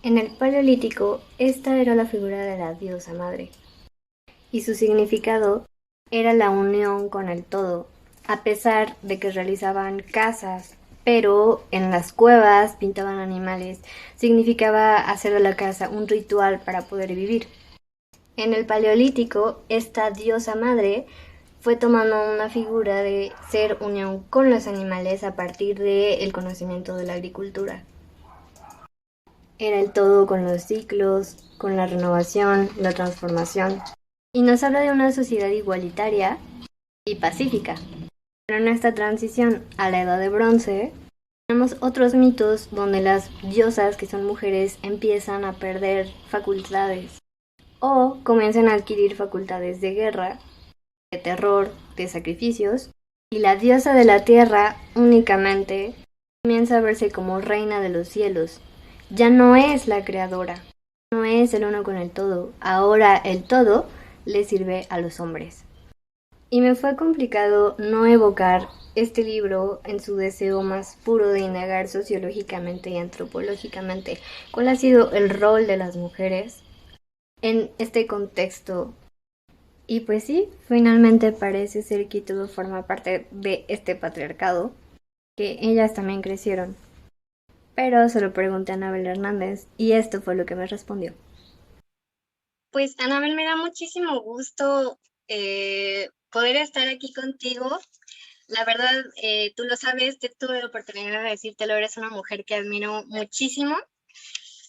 En el Paleolítico, esta era la figura de la diosa madre, y su significado era la unión con el todo, a pesar de que realizaban cazas, pero en las cuevas pintaban animales, significaba hacer de la casa un ritual para poder vivir. En el Paleolítico, esta diosa madre fue tomando una figura de ser unión con los animales a partir del conocimiento de la agricultura. Era el todo con los ciclos, con la renovación, la transformación. Y nos habla de una sociedad igualitaria y pacífica. Pero en esta transición a la edad de bronce, tenemos otros mitos donde las diosas, que son mujeres, empiezan a perder facultades o comienzan a adquirir facultades de guerra, de terror, de sacrificios, y la diosa de la tierra únicamente comienza a verse como reina de los cielos. Ya no es la creadora, no es el uno con el todo, ahora el todo le sirve a los hombres. Y me fue complicado no evocar este libro en su deseo más puro de indagar sociológicamente y antropológicamente cuál ha sido el rol de las mujeres en este contexto. Y pues sí, finalmente parece ser que todo forma parte de este patriarcado, que ellas también crecieron. Pero se lo pregunté a Anabel Hernández y esto fue lo que me respondió. Pues, Anabel, me da muchísimo gusto poder estar aquí contigo. La verdad, tú lo sabes, te tuve la oportunidad de decírtelo, eres una mujer que admiro muchísimo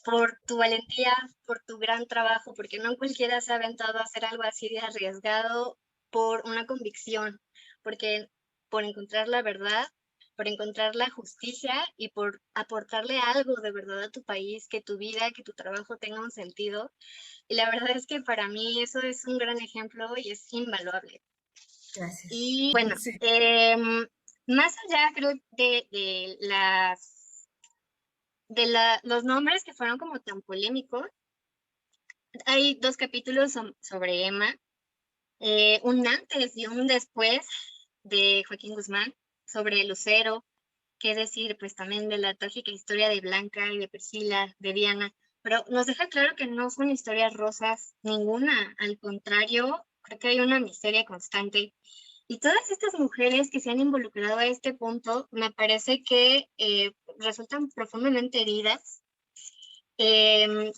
por tu valentía, por tu gran trabajo, porque no cualquiera se ha aventado a hacer algo así de arriesgado por una convicción, porque por encontrar la verdad, por encontrar la justicia y por aportarle algo de verdad a tu país, que tu vida, que tu trabajo tenga un sentido. Y la verdad es que para mí eso es un gran ejemplo y es invaluable. Gracias. Y bueno, Sí. más allá creo de los nombres que fueron como tan polémicos, hay dos capítulos sobre Emma, un antes y un después de Joaquín Guzmán, sobre Lucero, que es decir, pues también de la trágica historia de Blanca y de Priscila, de Diana, pero nos deja claro que no son historias rosas ninguna, al contrario, creo que hay una miseria constante. Y todas estas mujeres que se han involucrado a este punto, me parece que resultan profundamente heridas,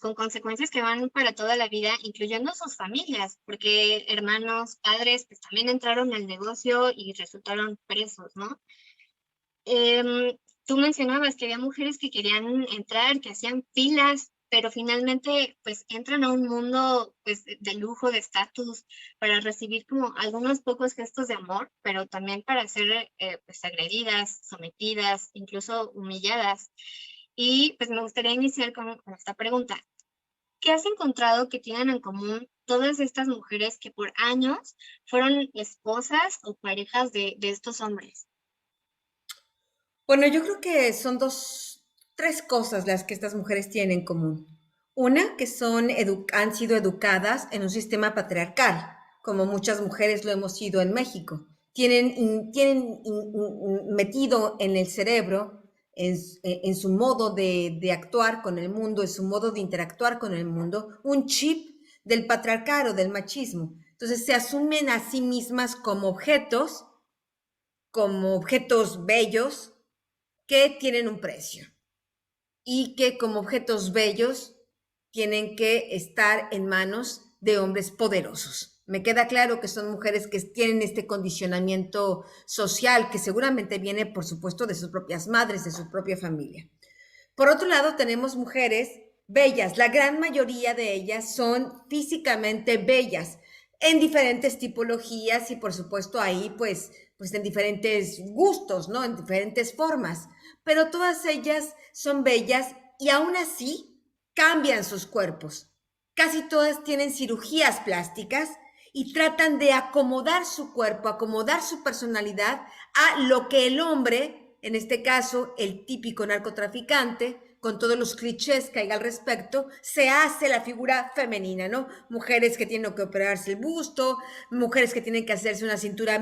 con consecuencias que van para toda la vida, incluyendo sus familias, porque hermanos, padres, pues también entraron al negocio y resultaron presos, ¿no? Tú mencionabas que había mujeres que querían entrar, que hacían filas, pero finalmente pues entran a un mundo pues de lujo, de estatus, para recibir como algunos pocos gestos de amor, pero también para ser pues agredidas, sometidas, incluso humilladas. Y pues me gustaría iniciar con esta pregunta. ¿Qué has encontrado que tienen en común todas estas mujeres que por años fueron esposas o parejas de estos hombres? Bueno, yo creo que son tres cosas las que estas mujeres tienen en común. Una, que han sido educadas en un sistema patriarcal, como muchas mujeres lo hemos sido en México. Tienen metido en el cerebro, en su modo de actuar con el mundo, en su modo de interactuar con el mundo, un chip del patriarcado, del machismo. Entonces se asumen a sí mismas como objetos bellos, que tienen un precio y que como objetos bellos tienen que estar en manos de hombres poderosos. Me queda claro que son mujeres que tienen este condicionamiento social que seguramente viene, por supuesto, de sus propias madres, de su propia familia. Por otro lado, tenemos mujeres bellas. La gran mayoría de ellas son físicamente bellas en diferentes tipologías y, por supuesto, ahí pues en diferentes gustos, ¿no? En diferentes formas. Pero todas ellas son bellas y aún así cambian sus cuerpos. Casi todas tienen cirugías plásticas y tratan de acomodar su cuerpo, acomodar su personalidad a lo que el hombre, en este caso el típico narcotraficante, con todos los clichés que hay al respecto, se hace la figura femenina, ¿no? Mujeres que tienen que operarse el busto, mujeres que tienen que hacerse una cintura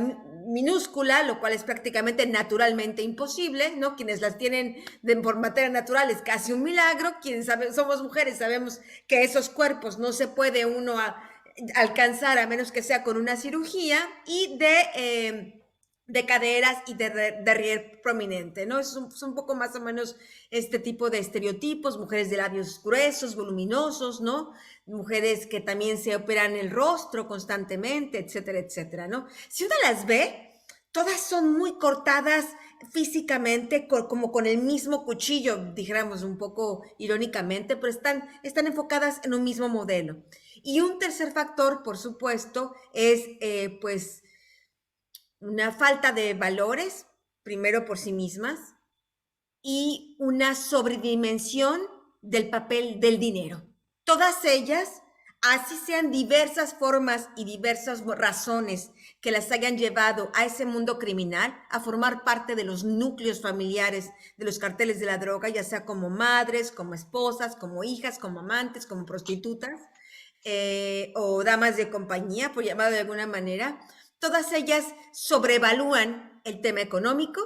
minúscula, lo cual es prácticamente naturalmente imposible, ¿no? Quienes las tienen por materia natural es casi un milagro, quienes somos mujeres sabemos que esos cuerpos no se puede uno alcanzar a menos que sea con una cirugía, y de caderas y de derrier prominente, ¿no? Es un poco más o menos este tipo de estereotipos, mujeres de labios gruesos, voluminosos, ¿no? Mujeres que también se operan el rostro constantemente, etcétera, etcétera, ¿no? Si uno las ve, todas son muy cortadas físicamente, como con el mismo cuchillo, dijéramos un poco irónicamente, pero están enfocadas en un mismo modelo. Y un tercer factor, por supuesto, es pues una falta de valores, primero por sí mismas, y una sobredimensión del papel del dinero. Todas ellas, así sean diversas formas y diversas razones que las hayan llevado a ese mundo criminal, a formar parte de los núcleos familiares de los carteles de la droga, ya sea como madres, como esposas, como hijas, como amantes, como prostitutas, o damas de compañía, por llamarlo de alguna manera. Todas ellas sobrevalúan el tema económico,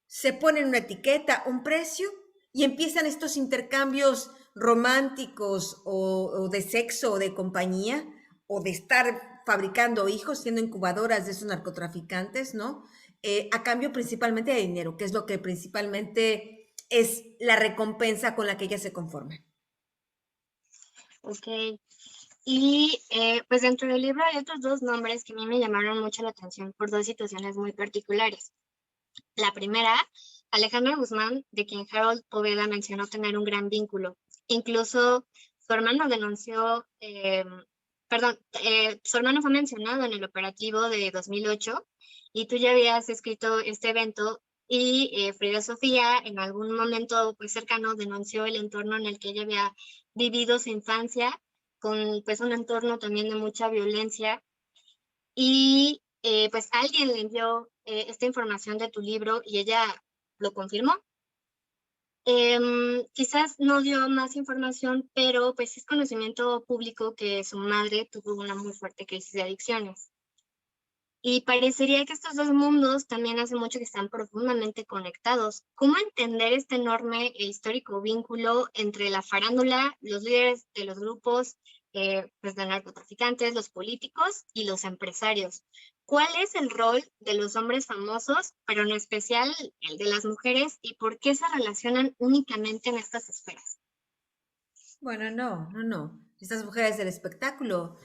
se ponen una etiqueta, un precio, y empiezan estos intercambios románticos o de sexo o de compañía, o de estar fabricando hijos, siendo incubadoras de esos narcotraficantes, ¿no? A cambio principalmente de dinero, que es lo que principalmente es la recompensa con la que ellas se conforman. Ok. Y pues dentro del libro hay otros dos nombres que a mí me llamaron mucho la atención por dos situaciones muy particulares. La primera, Alejandra Guzmán, de quien Harold Poveda mencionó tener un gran vínculo. Incluso su hermano denunció, su hermano fue mencionado en el operativo de 2008, y tú ya habías escrito este evento, y Frida Sofía en algún momento pues cercano denunció el entorno en el que ella había vivido su infancia, con pues un entorno también de mucha violencia, y pues alguien le envió esta información de tu libro y ella lo confirmó. Quizás no dio más información, pero pues es conocimiento público que su madre tuvo una muy fuerte crisis de adicciones. Y parecería que estos dos mundos también hace mucho que están profundamente conectados. ¿Cómo entender este enorme e histórico vínculo entre la farándula, los líderes de los grupos pues de narcotraficantes, los políticos y los empresarios? ¿Cuál es el rol de los hombres famosos, pero en especial el de las mujeres, y por qué se relacionan únicamente en estas esferas? Bueno, no. Estas mujeres del espectáculo,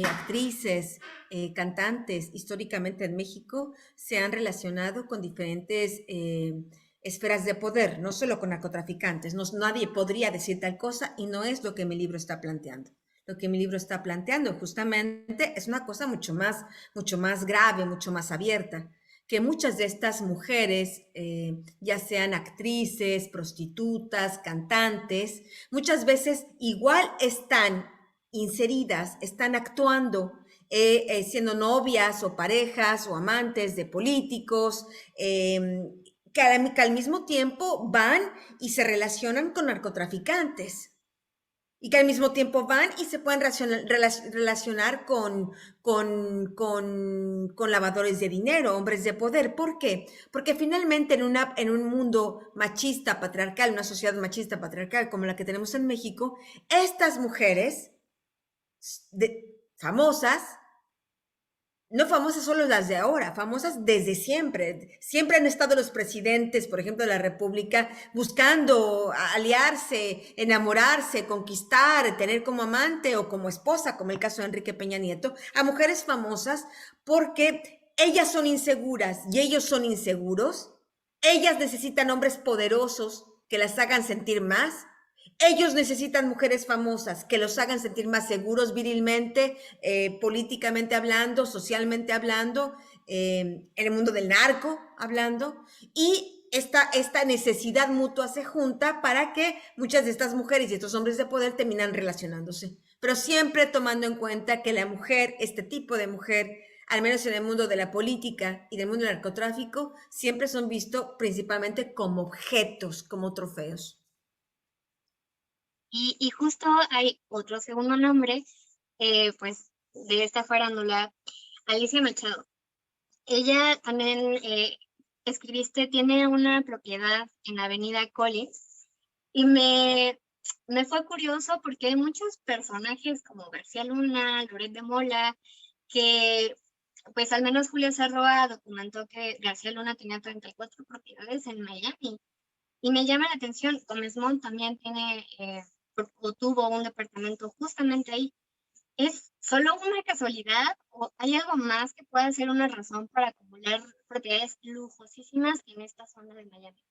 actrices, cantantes, históricamente en México, se han relacionado con diferentes esferas de poder, no solo con narcotraficantes. Nadie podría decir tal cosa, y no es lo que mi libro está planteando. Lo que mi libro está planteando justamente es una cosa mucho más grave, mucho más abierta, que muchas de estas mujeres, ya sean actrices, prostitutas, cantantes, muchas veces igual están inseridas, están actuando, siendo novias o parejas o amantes de políticos, que al mismo tiempo van y se relacionan con narcotraficantes. Y que al mismo tiempo van y se pueden relacionar con lavadores de dinero, hombres de poder. ¿Por qué? Porque finalmente en un mundo machista, patriarcal, una sociedad machista, patriarcal como la que tenemos en México, estas mujeres famosas, no famosas solo las de ahora, famosas desde siempre. Siempre han estado los presidentes, por ejemplo, de la República, buscando aliarse, enamorarse, conquistar, tener como amante o como esposa, como el caso de Enrique Peña Nieto, a mujeres famosas, porque ellas son inseguras y ellos son inseguros. Ellas necesitan hombres poderosos que las hagan sentir más. Ellos necesitan mujeres famosas que los hagan sentir más seguros virilmente, políticamente hablando, socialmente hablando, en el mundo del narco hablando, y esta necesidad mutua se junta para que muchas de estas mujeres y estos hombres de poder terminan relacionándose, pero siempre tomando en cuenta que la mujer, este tipo de mujer, al menos en el mundo de la política y del mundo del narcotráfico, siempre son vistos principalmente como objetos, como trofeos. Y justo hay otro segundo nombre, pues, de esta farándula, Alicia Machado. Ella también tiene una propiedad en la avenida Collins y me fue curioso porque hay muchos personajes como García Luna, Loret de Mola, que pues al menos Julia Sarroa documentó que García Luna tenía 34 propiedades en Miami. Y me llama la atención, Gómez Mont también tiene o tuvo un departamento justamente ahí. ¿Es solo una casualidad o hay algo más que pueda ser una razón para acumular propiedades lujosísimas en esta zona de Miami?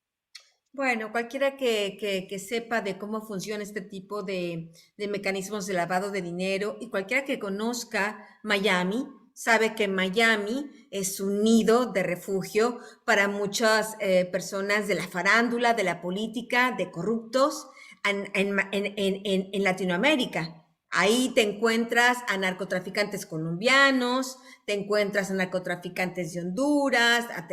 Bueno, cualquiera que sepa de cómo funciona este tipo de mecanismos de lavado de dinero y cualquiera que conozca Miami, sabe que Miami es un nido de refugio para muchas personas de la farándula, de la política, de corruptos en Latinoamérica. Ahí te encuentras a narcotraficantes colombianos, te encuentras a narcotraficantes de Honduras, a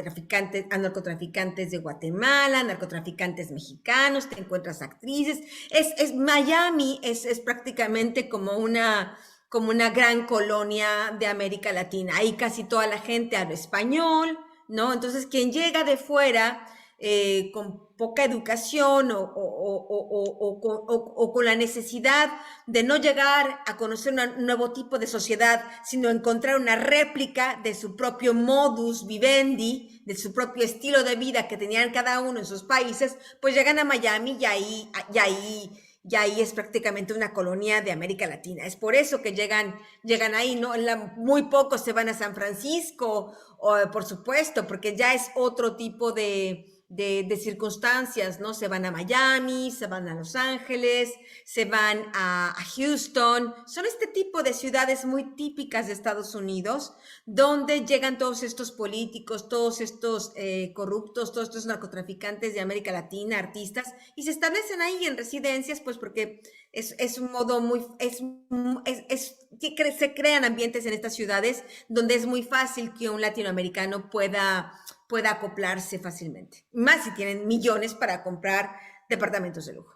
narcotraficantes de Guatemala, narcotraficantes mexicanos, te encuentras actrices. Miami es prácticamente como una gran colonia de América Latina. Ahí casi toda la gente habla español, ¿no? Entonces, quien llega de fuera con poca educación o con la necesidad de no llegar a conocer un nuevo tipo de sociedad, sino encontrar una réplica de su propio modus vivendi, de su propio estilo de vida que tenían cada uno en sus países, pues llegan a Miami y ahí es prácticamente una colonia de América Latina. Es por eso que llegan ahí, ¿no? Muy pocos se van a San Francisco, por supuesto, porque ya es otro tipo de circunstancias, ¿no? Se van a Miami, se van a Los Ángeles, se van a Houston. Son este tipo de ciudades muy típicas de Estados Unidos, donde llegan todos estos políticos, todos estos corruptos, todos estos narcotraficantes de América Latina, artistas, y se establecen ahí en residencias, pues porque es un modo muy, se crean ambientes en estas ciudades donde es muy fácil que un latinoamericano pueda acoplarse fácilmente. Más si tienen millones para comprar departamentos de lujo.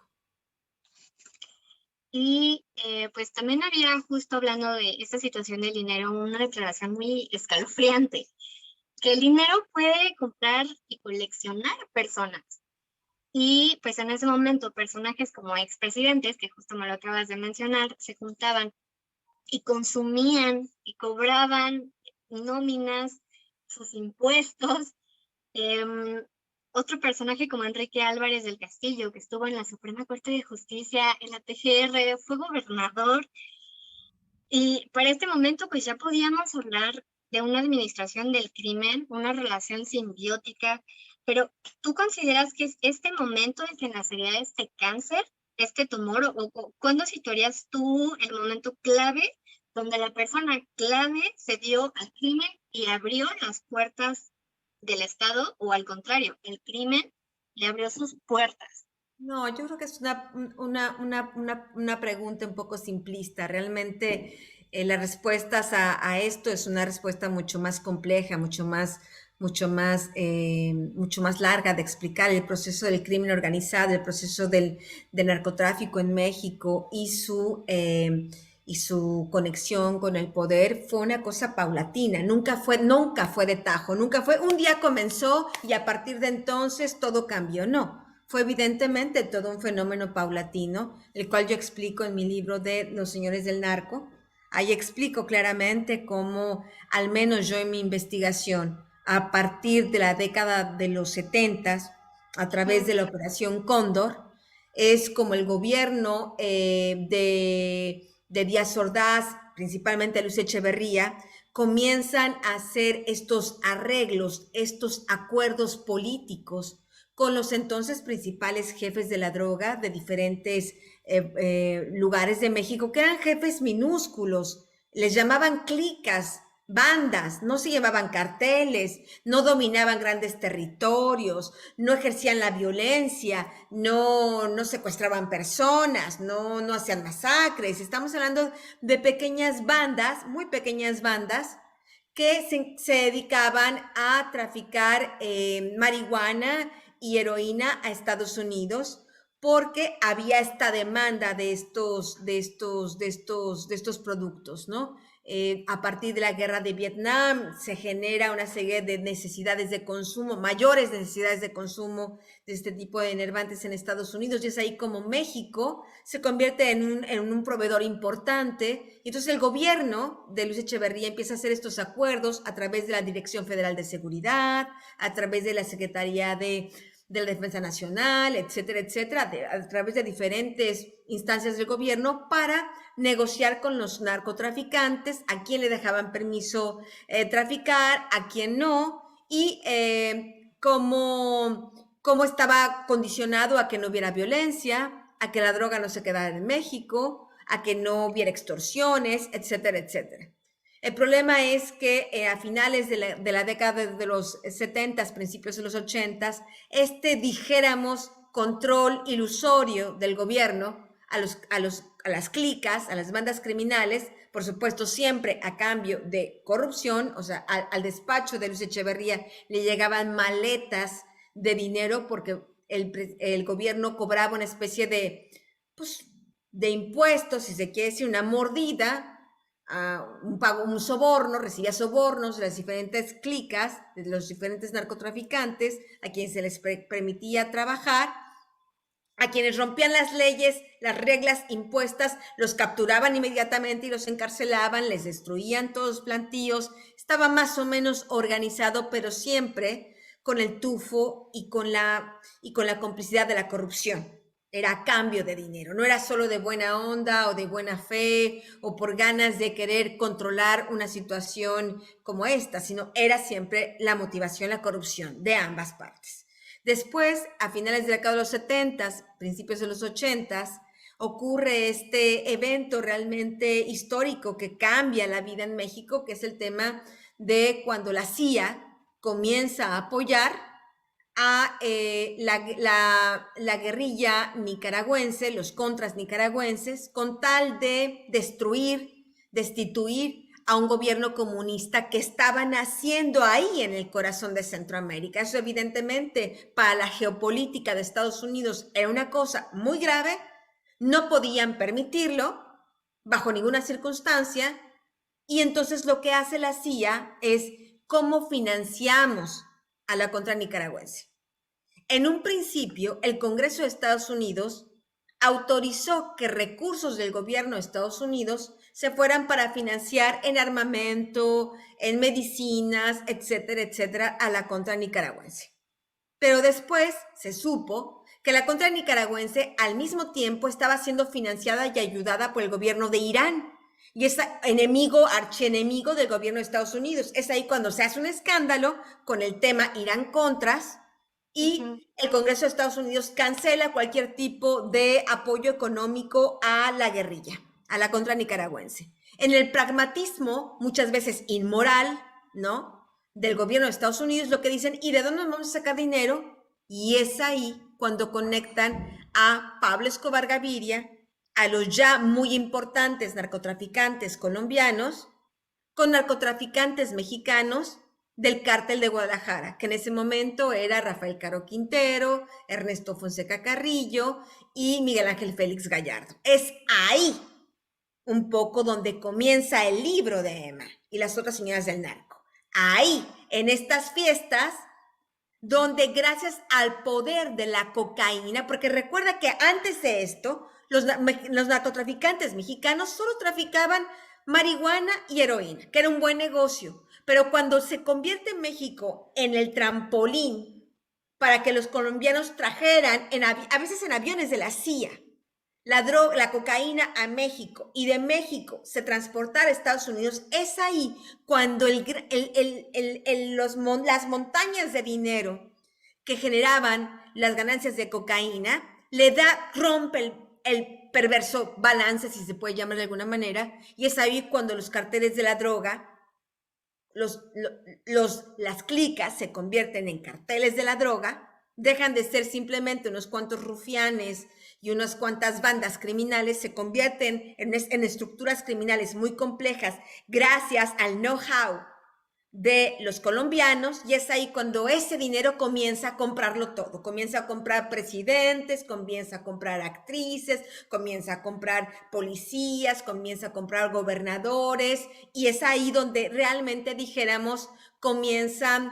Y pues también había, justo hablando de esta situación del dinero, una declaración muy escalofriante, que el dinero puede comprar y coleccionar personas. Y pues en ese momento personajes como expresidentes, que justo me lo acabas de mencionar, se juntaban y consumían y cobraban nóminas, sus impuestos. Otro personaje como Enrique Álvarez del Castillo, que estuvo en la Suprema Corte de Justicia, en la PGR, fue gobernador. Y para este momento, pues ya podíamos hablar de una administración del crimen, una relación simbiótica, pero ¿tú consideras que es este momento en que nacería este cáncer, este tumor, o cuándo situarías tú el momento clave donde la persona clave se dio al crimen y abrió las puertas del Estado, o al contrario, el crimen le abrió sus puertas? No, yo creo que es una pregunta un poco simplista. Realmente las respuestas a esto es una respuesta mucho más compleja, mucho más larga de explicar el proceso del crimen organizado, el proceso del narcotráfico en México y su conexión con el poder fue una cosa paulatina, nunca fue de tajo, nunca fue un día comenzó y a partir de entonces todo cambió, no. Fue evidentemente todo un fenómeno paulatino, el cual yo explico en mi libro de Los Señores del Narco. Ahí explico claramente cómo, al menos yo en mi investigación, a partir de la década de los 70, a través de la Operación Cóndor, es como el gobierno de Díaz Ordaz, principalmente Luis Echeverría, comienzan a hacer estos arreglos, estos acuerdos políticos con los entonces principales jefes de la droga de diferentes lugares de México, que eran jefes minúsculos, les llamaban clicas, bandas, no se llamaban carteles, no dominaban grandes territorios, no ejercían la violencia, no secuestraban personas, no hacían masacres. Estamos hablando de pequeñas bandas, muy pequeñas bandas, que se dedicaban a traficar marihuana y heroína a Estados Unidos porque había esta demanda de estos productos, ¿no? A partir de la guerra de Vietnam se genera una serie de necesidades de consumo, mayores necesidades de consumo de este tipo de enervantes en Estados Unidos, y es ahí como México se convierte en un proveedor importante. Y entonces el gobierno de Luis Echeverría empieza a hacer estos acuerdos a través de la Dirección Federal de Seguridad, a través de la Secretaría de la Defensa Nacional, etcétera, etcétera, a través de diferentes instancias del gobierno para negociar con los narcotraficantes, a quién le dejaban permiso traficar, a quién no, y cómo estaba condicionado a que no hubiera violencia, a que la droga no se quedara en México, a que no hubiera extorsiones, etcétera, etcétera. El problema es que a finales de la década de los 70, principios de los 80, dijéramos, control ilusorio del gobierno a las clicas, a las bandas criminales, por supuesto siempre a cambio de corrupción, o sea, al despacho de Luis Echeverría le llegaban maletas de dinero porque el gobierno cobraba una especie de, pues, de impuestos, si se quiere decir, una mordida, un soborno, recibía sobornos de las diferentes clicas, de los diferentes narcotraficantes, a quienes se les permitía trabajar, a quienes rompían las leyes, las reglas impuestas, los capturaban inmediatamente y los encarcelaban, les destruían todos los plantíos. Estaba más o menos organizado, pero siempre con el tufo y con la complicidad de la corrupción. Era a cambio de dinero, no era solo de buena onda o de buena fe o por ganas de querer controlar una situación como esta, sino era siempre la motivación, la corrupción de ambas partes. Después, a finales de la década de los 70, principios de los 80, ocurre este evento realmente histórico que cambia la vida en México, que es el tema de cuando la CIA comienza a apoyar a la guerrilla nicaragüense, los contras nicaragüenses, con tal de destituir a un gobierno comunista que estaba naciendo ahí en el corazón de Centroamérica. Eso evidentemente para la geopolítica de Estados Unidos era una cosa muy grave, no podían permitirlo bajo ninguna circunstancia, y entonces lo que hace la CIA es cómo financiamos a la contra nicaragüense. En un principio, el Congreso de Estados Unidos autorizó que recursos del gobierno de Estados Unidos se fueran para financiar en armamento, en medicinas, etcétera, etcétera, a la contra nicaragüense. Pero después se supo que la contra nicaragüense al mismo tiempo estaba siendo financiada y ayudada por el gobierno de Irán. Y es archienemigo del gobierno de Estados Unidos. Es ahí cuando se hace un escándalo con el tema Irán-Contras y el Congreso de Estados Unidos cancela cualquier tipo de apoyo económico a la guerrilla, a la contra nicaragüense. En el pragmatismo, muchas veces inmoral, ¿no?, del gobierno de Estados Unidos, lo que dicen, ¿y de dónde nos vamos a sacar dinero? Y es ahí cuando conectan a Pablo Escobar Gaviria, a los ya muy importantes narcotraficantes colombianos, con narcotraficantes mexicanos del Cártel de Guadalajara, que en ese momento era Rafael Caro Quintero, Ernesto Fonseca Carrillo y Miguel Ángel Félix Gallardo. Es ahí un poco donde comienza el libro de Emma y las otras señoras del narco. Ahí, en estas fiestas, donde gracias al poder de la cocaína, porque recuerda que antes de esto, los narcotraficantes mexicanos solo traficaban marihuana y heroína, que era un buen negocio. Pero cuando se convierte México en el trampolín para que los colombianos trajeran, a veces en aviones de la CIA, la cocaína a México y de México se transportara a Estados Unidos, es ahí cuando las montañas de dinero que generaban las ganancias de cocaína rompe el perverso balance, si se puede llamar de alguna manera, y es ahí cuando los carteles de la droga, las clicas se convierten en carteles de la droga, dejan de ser simplemente unos cuantos rufianes y unas cuantas bandas criminales, se convierten en estructuras criminales muy complejas gracias al know-how de los colombianos, y es ahí cuando ese dinero comienza a comprarlo todo, comienza a comprar presidentes, comienza a comprar actrices, comienza a comprar policías, comienza a comprar gobernadores, y es ahí donde realmente dijéramos comienzan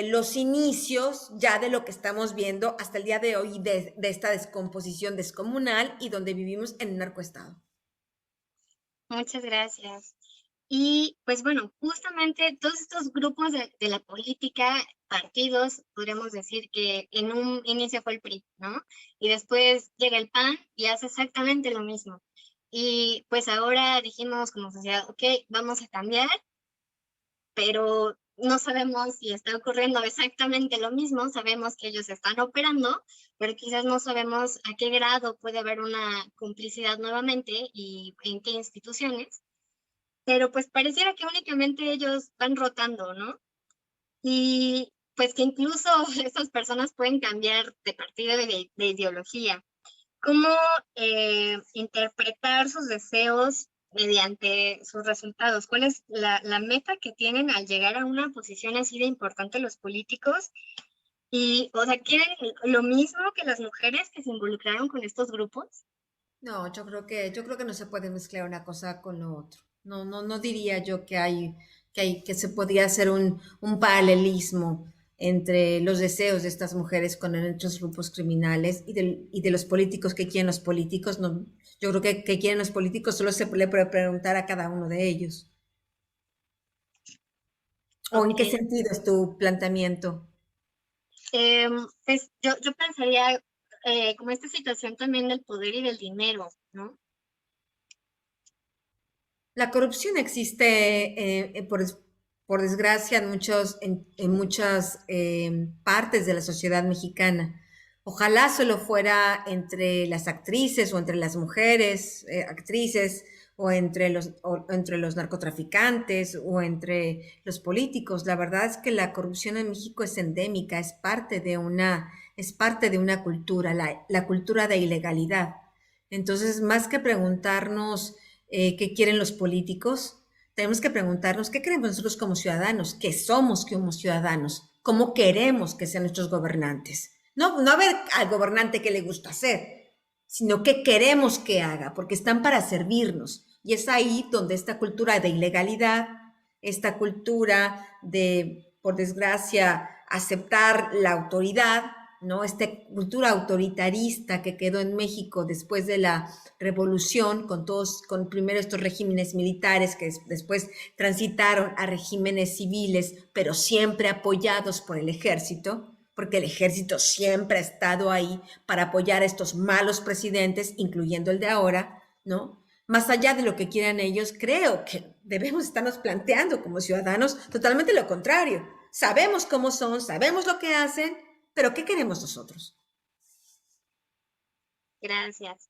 los inicios ya de lo que estamos viendo hasta el día de hoy de esta descomposición descomunal y donde vivimos en un narcoestado. Muchas gracias. Y pues bueno, justamente todos estos grupos de la política, partidos, podríamos decir que en un inicio fue el PRI, ¿no? Y después llega el PAN y hace exactamente lo mismo. Y pues ahora dijimos como sociedad, ok, vamos a cambiar, pero no sabemos si está ocurriendo exactamente lo mismo, sabemos que ellos están operando, pero quizás no sabemos a qué grado puede haber una complicidad nuevamente y en qué instituciones. Pero pues pareciera que únicamente ellos van rotando, ¿no? Y pues que incluso estas personas pueden cambiar de partido y de ideología. ¿Cómo interpretar sus deseos mediante sus resultados? ¿Cuál es la meta que tienen al llegar a una posición así de importante los políticos? Y, o sea, ¿quieren lo mismo que las mujeres que se involucraron con estos grupos? No, yo creo que no se puede mezclar una cosa con lo otro. No, no, no diría yo que se podría hacer un paralelismo entre los deseos de estas mujeres con otros grupos criminales y de los políticos que quieren los políticos. No, yo creo que quieren los políticos solo se le puede preguntar a cada uno de ellos. ¿O en Ok. qué sentido es tu planteamiento? Pues yo pensaría como esta situación también del poder y del dinero, ¿no? La corrupción existe, por desgracia, en muchas partes de la sociedad mexicana. Ojalá solo fuera entre las actrices o entre las mujeres actrices o entre los narcotraficantes o entre los políticos. La verdad es que la corrupción en México es endémica, es parte de una cultura, la cultura de ilegalidad. Entonces, más que preguntarnos qué quieren los políticos, tenemos que preguntarnos qué queremos nosotros como ciudadanos, qué somos como ciudadanos, cómo queremos que sean nuestros gobernantes. No, no a ver al gobernante que le gusta hacer, sino qué queremos que haga, porque están para servirnos. Y es ahí donde esta cultura de ilegalidad, esta cultura de, por desgracia, aceptar la autoridad, ¿no? Esta cultura autoritarista que quedó en México después de la revolución, con primero estos regímenes militares que después transitaron a regímenes civiles, pero siempre apoyados por el ejército, porque el ejército siempre ha estado ahí para apoyar a estos malos presidentes, incluyendo el de ahora, ¿no? Más allá de lo que quieran ellos, creo que debemos estarnos planteando como ciudadanos totalmente lo contrario. Sabemos cómo son, sabemos lo que hacen, pero ¿qué queremos nosotros? Gracias.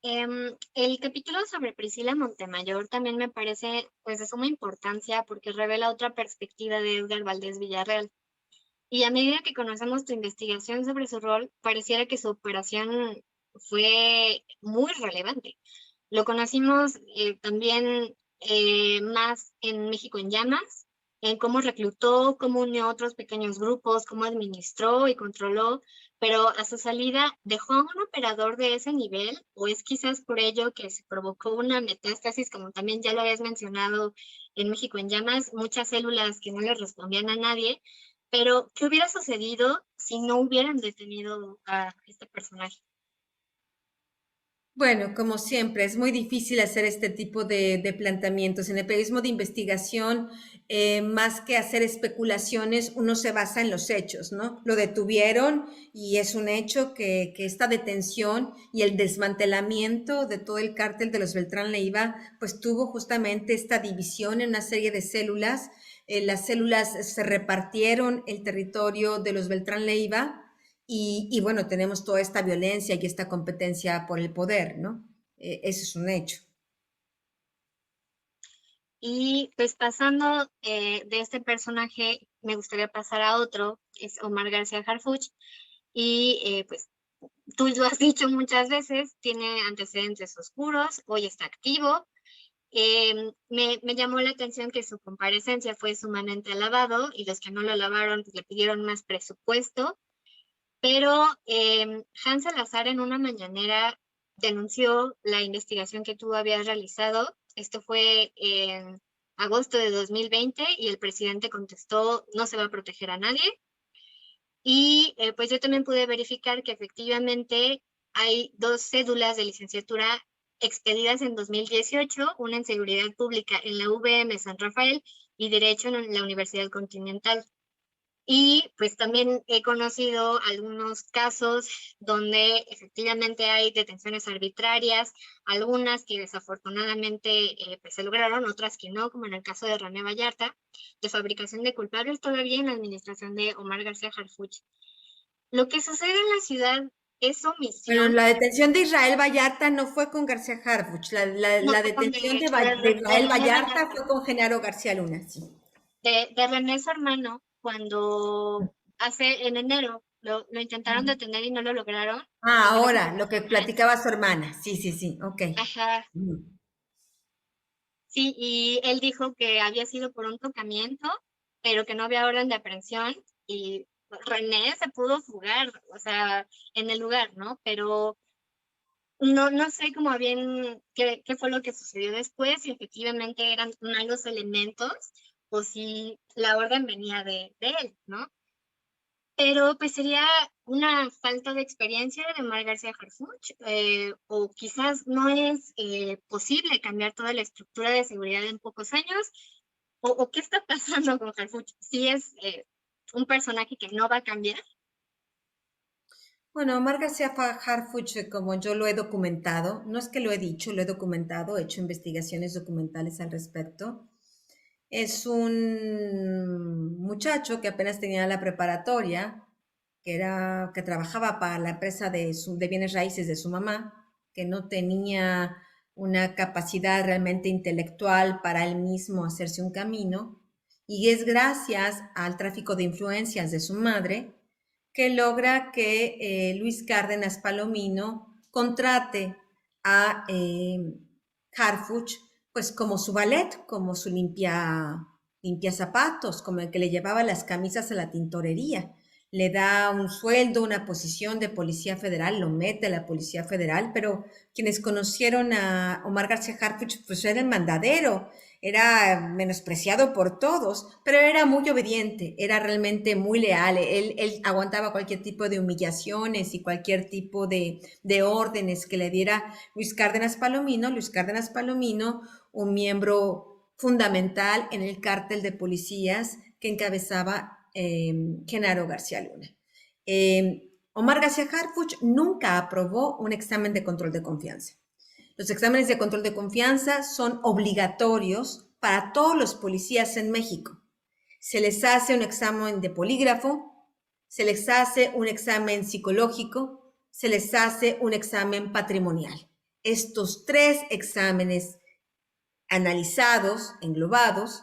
El capítulo sobre Priscila Montemayor también me parece pues de suma importancia porque revela otra perspectiva de Edgar Valdés Villarreal. Y a medida que conocemos tu investigación sobre su rol, pareciera que su operación fue muy relevante. Lo conocimos también más en México en Llamas, en cómo reclutó, cómo unió otros pequeños grupos, cómo administró y controló, pero a su salida dejó a un operador de ese nivel, o es quizás por ello que se provocó una metástasis, como también ya lo habías mencionado en México en Llamas, muchas células que no le respondían a nadie, pero ¿qué hubiera sucedido si no hubieran detenido a este personaje? Bueno, como siempre, es muy difícil hacer este tipo de planteamientos. En el periodismo de investigación, más que hacer especulaciones, uno se basa en los hechos, ¿no? Lo detuvieron y es un hecho que esta detención y el desmantelamiento de todo el cártel de los Beltrán Leiva, pues tuvo justamente esta división en una serie de células. Las células se repartieron el territorio de los Beltrán Leiva y bueno, tenemos toda esta violencia y esta competencia por el poder, ¿no? Eso es un hecho. Y pues pasando de este personaje, me gustaría pasar a otro, que es Omar García Harfuch, y pues tú lo has dicho muchas veces, tiene antecedentes oscuros, hoy está activo, Me llamó la atención que su comparecencia fue sumamente alabado y los que no lo alabaron pues, le pidieron más presupuesto, pero Hans Salazar en una mañanera denunció la investigación que tú habías realizado. Esto fue en agosto de 2020 y el presidente contestó, no se va a proteger a nadie. Y pues yo también pude verificar que efectivamente hay 2 cédulas de licenciatura expedidas en 2018, una en Seguridad Pública en la UVM San Rafael y Derecho en la Universidad Continental. Y pues también he conocido algunos casos donde efectivamente hay detenciones arbitrarias, algunas que desafortunadamente pues se lograron, otras que no, como en el caso de René Vallarta, de fabricación de culpables todavía en la administración de Omar García Harfuch. Lo que sucede en la ciudad es Pero omisión. la detención de Israel Vallarta no fue con García Harfuch. No La fue con detención de de Israel René Vallarta Vallarta, fue con Genaro García Luna, sí. de René su hermano, cuando hace en enero lo intentaron detener y no lo lograron, Ah, porque no se ahora, podía lo que detener. platicaba su hermana. Sí, sí, sí, ok. Ajá, Mm. sí, y él dijo que había sido por un tocamiento, pero que no había orden de aprehensión y René se pudo fugar, o sea, en el lugar, ¿no? Pero no sé cómo bien qué fue lo que sucedió después, si efectivamente eran malos elementos o si la orden venía de él, ¿no? Pero pues sería una falta de experiencia de Omar García Harfuch, o quizás no es posible cambiar toda la estructura de seguridad en pocos años, o qué está pasando con Harfuch, si es un personaje que no va a cambiar. Bueno, Omar García Harfuch, como yo lo he documentado, no es que lo he dicho, lo he documentado, he hecho investigaciones documentales al respecto. Es un muchacho que apenas tenía la preparatoria, que trabajaba para la empresa de bienes raíces de su mamá, que no tenía una capacidad realmente intelectual para él mismo hacerse un camino, y es gracias al tráfico de influencias de su madre que logra que Luis Cárdenas Palomino contrate a Harfuch pues como su ballet, como su limpia zapatos, como el que le llevaba las camisas a la tintorería. Le da un sueldo, una posición de policía federal, lo mete a la policía federal, pero quienes conocieron a Omar García Harfuch, pues era el mandadero, era menospreciado por todos, pero era muy obediente, era realmente muy leal, él aguantaba cualquier tipo de humillaciones y cualquier tipo de órdenes que le diera Luis Cárdenas Palomino. Luis Cárdenas Palomino, un miembro fundamental en el cártel de policías que encabezaba Genaro García Luna. Omar García Harfuch nunca aprobó un examen de control de confianza. Los exámenes de control de confianza son obligatorios para todos los policías en México. Se les hace un examen de polígrafo, se les hace un examen psicológico, se les hace un examen patrimonial. Estos 3 exámenes analizados, englobados,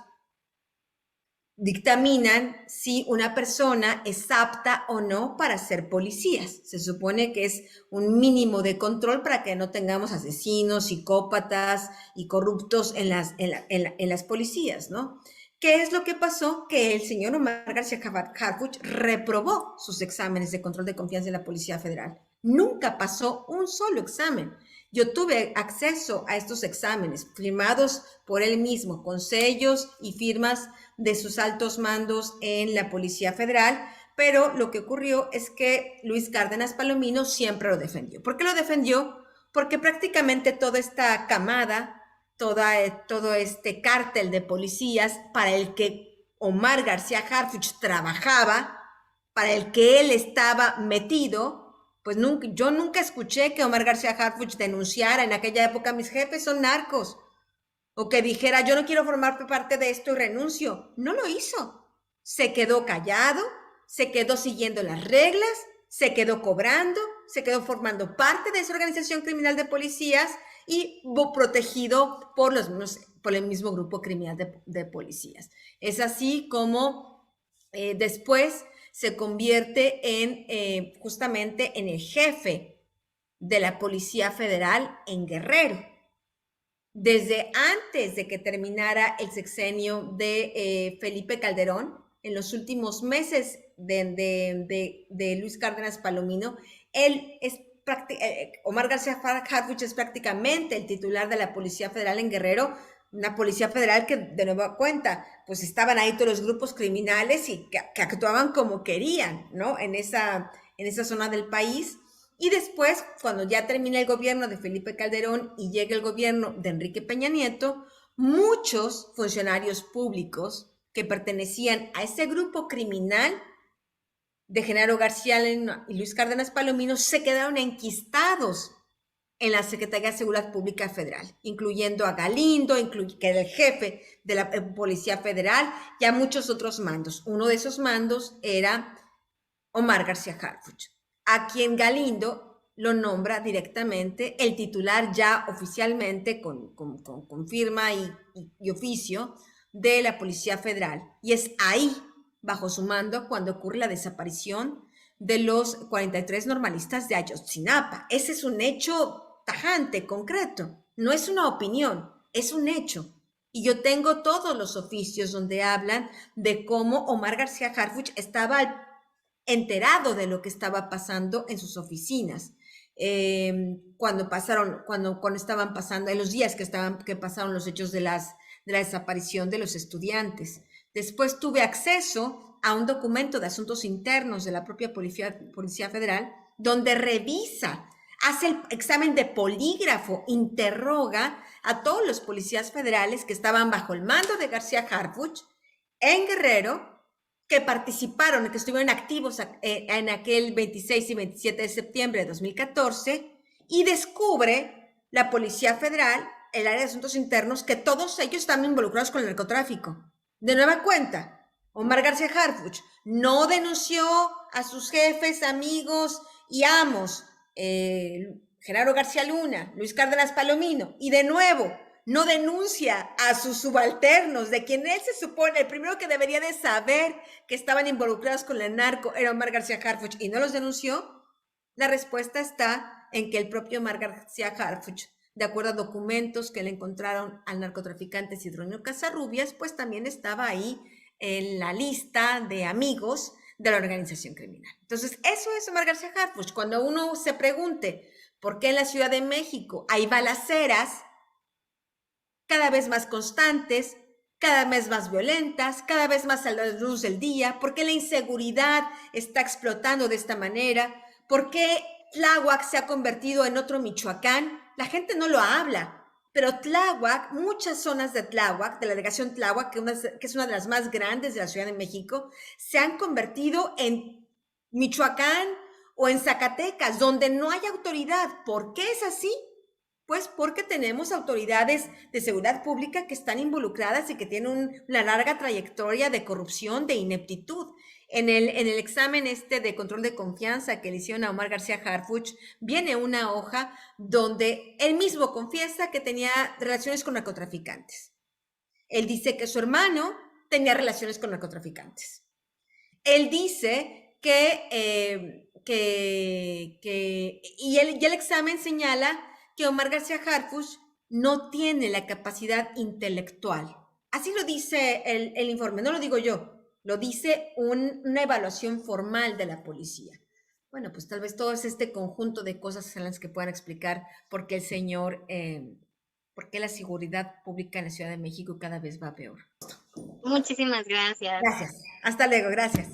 dictaminan si una persona es apta o no para ser policías. Se supone que es un mínimo de control para que no tengamos asesinos, psicópatas y corruptos en las policías, ¿no? ¿Qué es lo que pasó? Que el señor Omar García Harfuch reprobó sus exámenes de control de confianza en la Policía Federal. Nunca pasó un solo examen. Yo tuve acceso a estos exámenes firmados por él mismo, con sellos y firmas de sus altos mandos en la Policía Federal, pero lo que ocurrió es que Luis Cárdenas Palomino siempre lo defendió. ¿Por qué lo defendió? Porque prácticamente toda esta camada, todo este cártel de policías para el que Omar García Harfuch trabajaba, para el que él estaba metido, pues yo nunca escuché que Omar García Harfuch denunciara en aquella época: mis jefes son narcos, o que dijera: yo no quiero formar parte de esto y renuncio. No lo hizo. Se quedó callado, se quedó siguiendo las reglas, se quedó cobrando, se quedó formando parte de esa organización criminal de policías y protegido por el mismo grupo criminal de policías. Es así como después se convierte justamente en el jefe de la Policía Federal en Guerrero. desde antes de que terminara el sexenio de Felipe Calderón, en los últimos meses de Luis Cárdenas Palomino, Omar García Harfuch es prácticamente el titular de la Policía Federal en Guerrero, una policía federal que, de nueva cuenta, pues estaban ahí todos los grupos criminales y que actuaban como querían, ¿no? En esa zona del país. Y después, cuando ya termina el gobierno de Felipe Calderón y llega el gobierno de Enrique Peña Nieto, muchos funcionarios públicos que pertenecían a ese grupo criminal de Genaro García Luna y Luis Cárdenas Palomino se quedaron enquistados en la Secretaría de Seguridad Pública Federal, incluyendo a Galindo, que era el jefe de la Policía Federal, y a muchos otros mandos. Uno de esos mandos era Omar García Harfuch, a quien Galindo lo nombra directamente el titular ya oficialmente con firma y oficio de la Policía Federal. Y es ahí, bajo su mando, cuando ocurre la desaparición de los 43 normalistas de Ayotzinapa. Ese es un hecho tajante, concreto. No es una opinión, es un hecho. Y yo tengo todos los oficios donde hablan de cómo Omar García Harfuch estaba enterado de lo que estaba pasando en sus oficinas. Cuando estaban pasando, en los días que pasaron los hechos de la desaparición de los estudiantes. Después tuve acceso a un documento de asuntos internos de la propia Policía Federal, donde revisa, hace el examen de polígrafo, interroga a todos los policías federales que estaban bajo el mando de García Harfuch en Guerrero, que participaron, que estuvieron activos en aquel 26 y 27 de septiembre de 2014, y descubre la Policía Federal, el área de asuntos internos, que todos ellos están involucrados con el narcotráfico. De nueva cuenta, Omar García Harfuch no denunció a sus jefes, amigos y amos, Genaro García Luna, Luis Cárdenas Palomino, y de nuevo, no denuncia a sus subalternos, de quien él se supone, el primero que debería de saber que estaban involucrados con el narco era Omar García Harfuch, y no los denunció. La respuesta está en que el propio Omar García Harfuch, de acuerdo a documentos que le encontraron al narcotraficante Sidronio Casarrubias, pues también estaba ahí en la lista de amigos de la organización criminal. Entonces, eso es Omar García Harfuch. Cuando uno se pregunte por qué en la Ciudad de México hay balaceras cada vez más constantes, cada vez más violentas, cada vez más a la luz del día, por qué la inseguridad está explotando de esta manera, por qué Tláhuac se ha convertido en otro Michoacán. La gente no lo habla, pero Tláhuac, muchas zonas de Tláhuac, de la delegación Tláhuac, que es una de las más grandes de la Ciudad de México, se han convertido en Michoacán o en Zacatecas, donde no hay autoridad. ¿Por qué es así? Pues porque tenemos autoridades de seguridad pública que están involucradas y que tienen una larga trayectoria de corrupción, de ineptitud. En el examen de control de confianza que le hicieron a Omar García Harfuch, viene una hoja donde él mismo confiesa que tenía relaciones con narcotraficantes. Él dice que su hermano tenía relaciones con narcotraficantes. Él dice y el examen señala que Omar García Harfuch no tiene la capacidad intelectual. Así lo dice el informe, no lo digo yo, lo dice una evaluación formal de la policía. Bueno, pues tal vez todo es este conjunto de cosas en las que puedan explicar por qué por qué la seguridad pública en la Ciudad de México cada vez va peor. Muchísimas gracias. Gracias. Hasta luego, gracias.